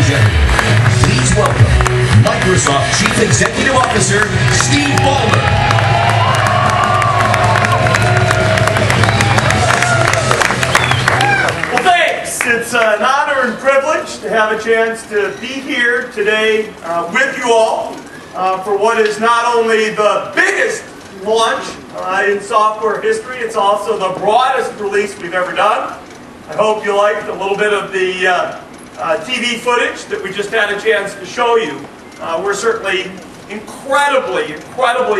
gentlemen, please welcome Microsoft Chief Executive Officer, Steve Ballmer. Well, thanks. It's an honor and privilege to have a chance to be here today with you all for what is not only the biggest launch in software history, it's also the broadest release we've ever done. I hope you liked a little bit of the TV footage that we just had a chance to show you. We're certainly incredibly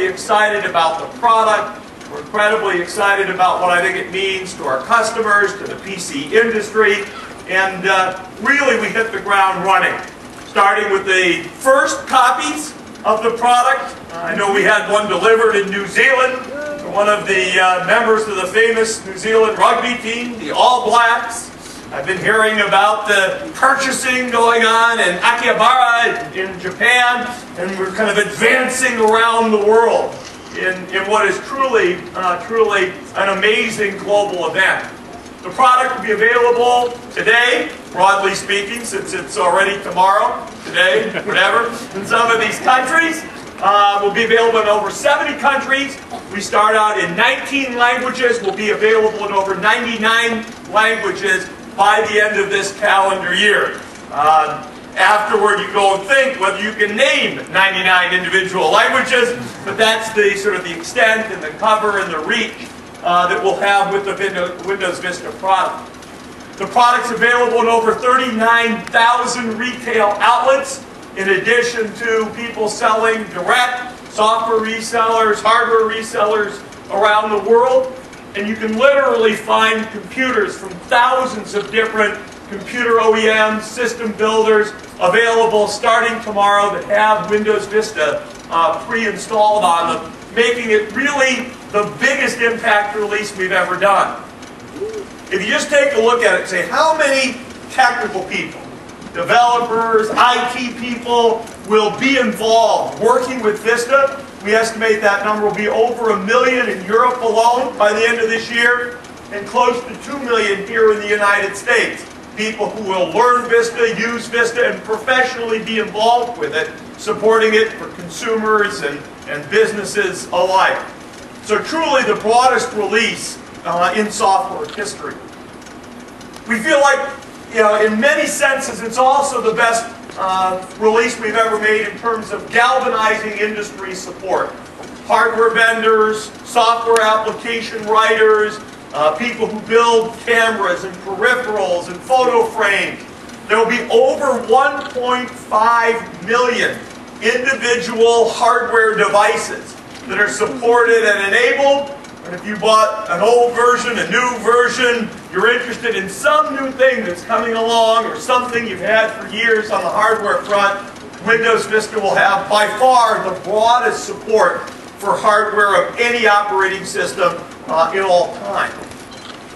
excited about the product. We're incredibly excited about what I think it means to our customers, to the PC industry, and really we hit the ground running. Starting with the first copies of the product. I know we had one delivered in New Zealand to one of the members of the famous New Zealand rugby team, the All Blacks. I've been hearing about the purchasing going on in Akihabara in Japan, and we're kind of advancing around the world in what is truly an amazing global event. The product will be available today, broadly speaking, since it's already tomorrow, today, whatever, in some of these countries. Will be available in over 70 countries. We start out in 19 languages. Will be available in over 99 languages by the end of this calendar year. Afterward, you go and think whether you can name 99 individual languages, but that's the sort of the extent and the cover and the reach that we'll have with the Windows Vista product. The product's available in over 39,000 retail outlets, in addition to people selling direct, software resellers, hardware resellers around the world. And you can literally find computers from thousands of different computer OEMs, system builders, available starting tomorrow that have Windows Vista pre-installed on them, making it really the biggest impact release we've ever done. If you just take a look at it and say, how many technical people, developers, IT people will be involved working with Vista? We estimate that number will be over 1 million in Europe alone by the end of this year, and close to 2 million here in the United States. People who will learn Vista, use Vista, and professionally be involved with it, supporting it for consumers and businesses alike. So truly the broadest release in software history. We feel like, in many senses, it's also the best release we've ever made in terms of galvanizing industry support. Hardware vendors, software application writers, people who build cameras and peripherals and photo frames. There will be over 1.5 million individual hardware devices that are supported and enabled. And if you bought an old version, a new version, you're interested in some new thing that's coming along or something you've had for years on the hardware front, Windows Vista will have by far the broadest support for hardware of any operating system in all time.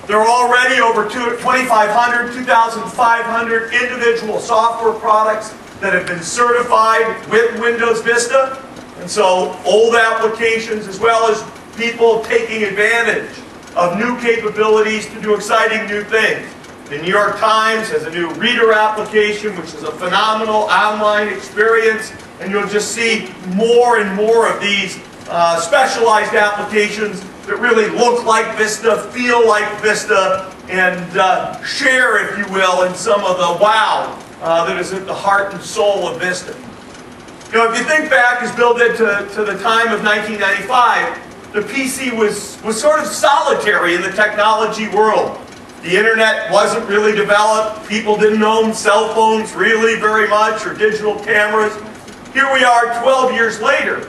There are already over 2,500, 2,500 individual software products that have been certified with Windows Vista. And so old applications as well as people taking advantage of new capabilities to do exciting new things. The New York Times has a new reader application, which is a phenomenal online experience, and you'll just see more and more of these specialized applications that really look like Vista, feel like Vista, and share, if you will, in some of the wow that is at the heart and soul of Vista. If you think back, as Bill did, to the time of 1995, the PC was sort of solitary in the technology world. The internet wasn't really developed. People didn't own cell phones really very much, or digital cameras. Here we are 12 years later,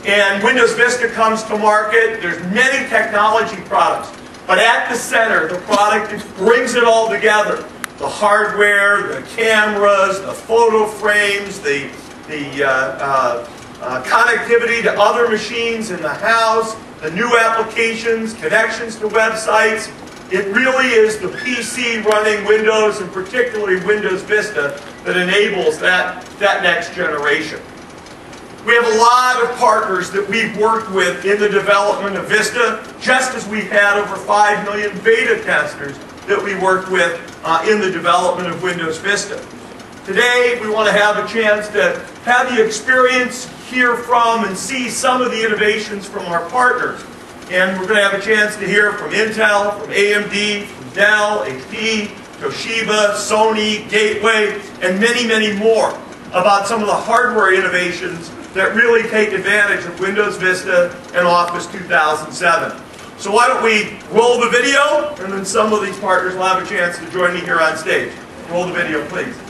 and Windows Vista comes to market. There's many technology products, but at the center, the product brings it all together. The hardware, the cameras, the photo frames, the connectivity to other machines in the house, the new applications, connections to websites. It really is the PC running Windows, and particularly Windows Vista, that enables that next generation. We have a lot of partners that we've worked with in the development of Vista, just as we've had over 5 million beta testers that we worked with in the development of Windows Vista. Today, we want to have a chance to have you experience, hear from, and see some of the innovations from our partners. And we're going to have a chance to hear from Intel, from AMD, from Dell, HP, Toshiba, Sony, Gateway, and many, many more about some of the hardware innovations that really take advantage of Windows Vista and Office 2007. So why don't we roll the video, and then some of these partners will have a chance to join me here on stage. Roll the video, please.